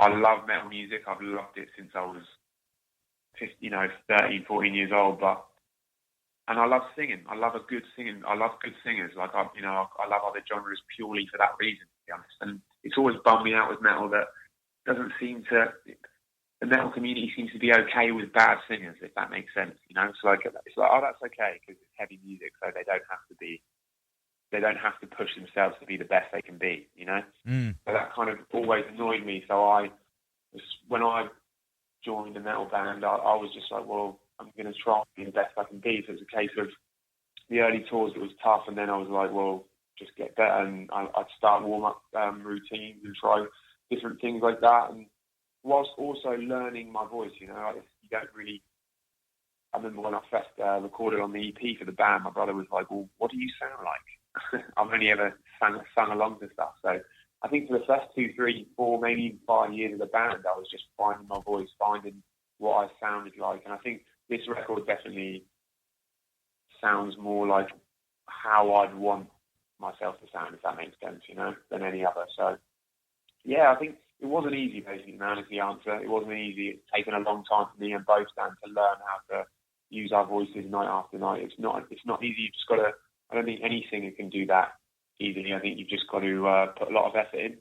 I love metal music. I've loved it since I was 13, 14 years old. And I love singing. I love good singers. Like I love other genres purely for that reason, to be honest. And it's always bummed me out with metal that doesn't seem to. The metal community seems to be okay with bad singers, if that makes sense. It's like oh, that's okay because it's heavy music, so they don't have to push themselves to be the best they can be. So that kind of always annoyed me. So when I joined a metal band, I was just like, well, I'm going to try and be the best I can be. So it was a case of the early tours, it was tough, and then I was like, well, just get better, and I'd start warm-up routines and try different things like that, and whilst also learning my voice, you don't really. I remember when I first recorded on the EP for the band, my brother was like, well, what do you sound like? I've only ever sung along to stuff, so I think for the first 2, 3, 4, maybe even 5 years of the band, I was just finding my voice, finding what I sounded like, and I think this record definitely sounds more like how I'd want myself to sound, if that makes sense, than any other. So, yeah, I think it wasn't easy, basically, man, is the answer. It wasn't easy. It's taken a long time for me and both bands to learn how to use our voices night after night. It's not easy. You've just got to, I don't think any singer can do that easily. I think you've just got to put a lot of effort in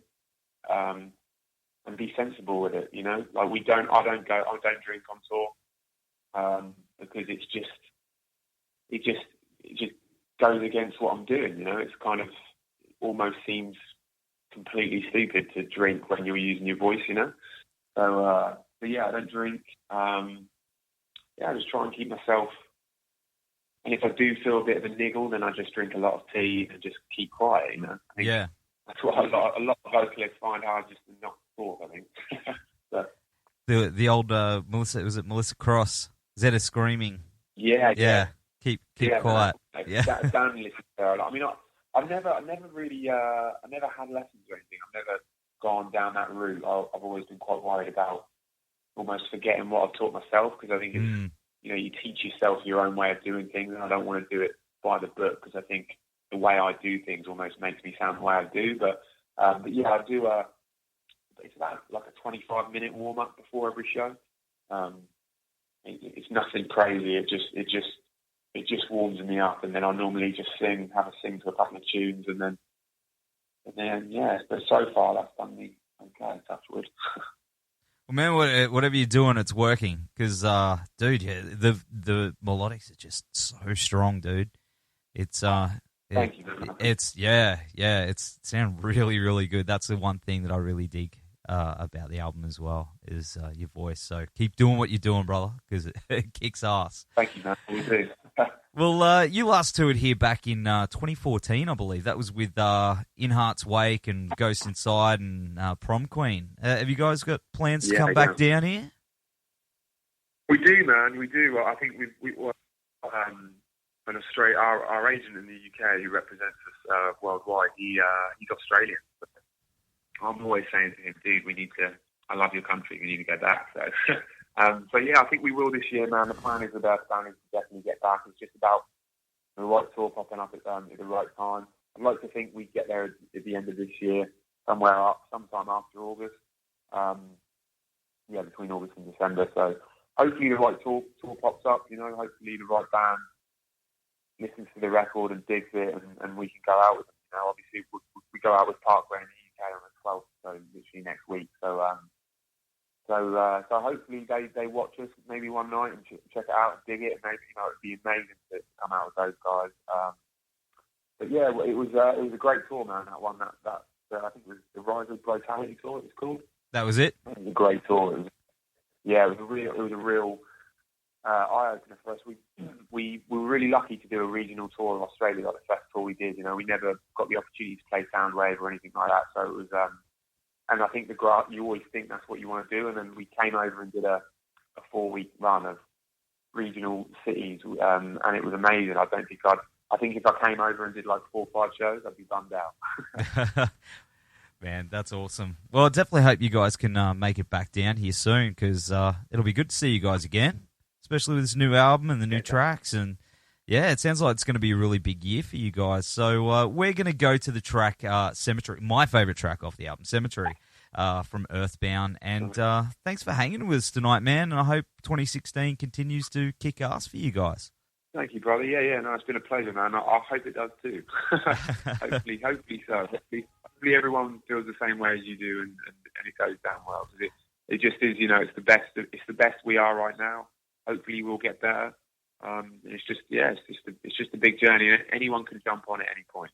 and be sensible with it, Like I don't drink on tour. Because it just goes against what I'm doing, It's kind of almost seems completely stupid to drink when you're using your voice, So, but yeah, I don't drink. I just try and keep myself. And if I do feel a bit of a niggle, then I just drink a lot of tea and just keep quiet, I think that's what a lot of vocalists find hard just to not talk, I think. But, the old Melissa Cross? Zeta screaming. Yeah. Keep quiet. Man. Yeah. Dan listens to her. I mean, I've never really, I never had lessons or anything. I've never gone down that route. I've always been quite worried about almost forgetting what I've taught myself, because I think it's, you teach yourself your own way of doing things, and I don't want to do it by the book, because I think the way I do things almost makes me sound the way I do. But yeah, I do. It's about like a 25-minute warm up before every show. It's nothing crazy. It just warms me up, and then I normally just have a sing to a couple of tunes, and then yeah. But so far that's done me okay. Touch wood. Well, man, whatever you're doing, it's working. Because, dude, the melodics are just so strong, dude. It's thank you, man. It's sound really, really good. That's the one thing that I really dig about the album as well, is your voice. So keep doing what you're doing, brother, because it kicks ass. Thank you, man. We do. Well, you last toured here back in 2014, I believe. That was with In Heart's Wake and Ghost Inside and Prom Queen. Have you guys got plans to come back down here? We do, man. We do. I think we our agent in the UK who represents us worldwide. He's Australian. I'm always saying to him, dude, I love your country, we need to go back. So, but yeah, I think we will this year, man. The plan is to definitely get back. It's just about the right tour popping up at the right time. I'd like to think we get there at the end of this year, sometime after August. Between August and December. So hopefully the right tour pops up, hopefully the right band listens to the record and digs it, and we can go out with them. Obviously we go out with Parkway in the UK on the 12th, so literally next week. So hopefully they watch us maybe one night and check it out and dig it. And maybe it'd be amazing to come out with those guys. But yeah, it was a great tour, man. That one, that I think it was the Rise of Brutality tour. It was called. That was it. It was a great tour. It was a real eye opener for us. We were really lucky to do a regional tour of Australia, like the first tour we did. We never got the opportunity to play Soundwave or anything like that. So it was, and I think you always think that's what you want to do. And then we came over and did a 4-week run of regional cities, and it was amazing. I think if I came over and did like 4 or 5 shows, I'd be bummed out. Man, that's awesome. Well, I definitely hope you guys can make it back down here soon, because it'll be good to see you guys again, especially with this new album and the new tracks. And yeah, it sounds like it's going to be a really big year for you guys. So we're going to go to the track Cemetery, my favourite track off the album, Cemetery. from Earthbound. And thanks for hanging with us tonight, man. And I hope 2016 continues to kick ass for you guys. Thank you, brother. Yeah. No, it's been a pleasure, man. I hope it does too. hopefully so. Hopefully everyone feels the same way as you do, and it goes down well. Because it just is, it's the best. It's the best we are right now. Hopefully we'll get better. It's just a big journey. Anyone can jump on at any point.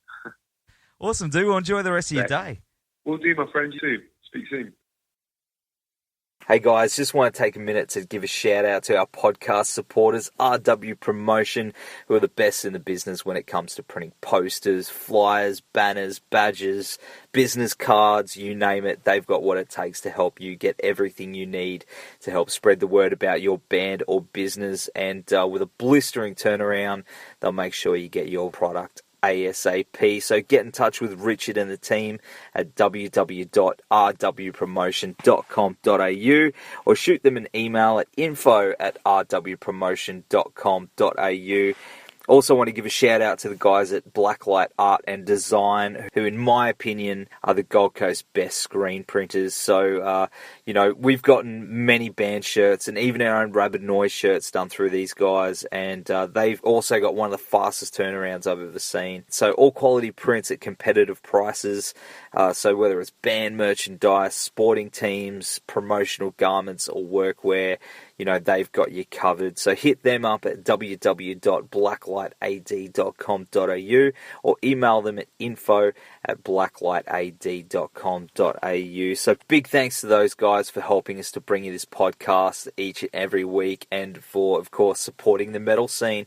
Awesome, dude. Well, enjoy the rest of your day. Will do, my friend. You too. Speak soon. Hey guys, just want to take a minute to give a shout out to our podcast supporters, RW Promotion, who are the best in the business when it comes to printing posters, flyers, banners, badges, business cards, you name it. They've got what it takes to help you get everything you need to help spread the word about your band or business. And with a blistering turnaround, they'll make sure you get your product ASAP. So get in touch with Richard and the team at www.rwpromotion.com.au or shoot them an email at info@rwpromotion.com.au. Also want to give a shout out to the guys at Blacklight Art and Design, who in my opinion are the Gold Coast best screen printers. So, we've gotten many band shirts and even our own Rabid Noise shirts done through these guys. And they've also got one of the fastest turnarounds I've ever seen. So all quality prints at competitive prices. So whether it's band merchandise, sporting teams, promotional garments or workwear, they've got you covered. So hit them up at www.blacklightad.com.au or email them at info@blacklightad.com.au. So big thanks to those guys for helping us to bring you this podcast each and every week and for, of course, supporting the metal scene.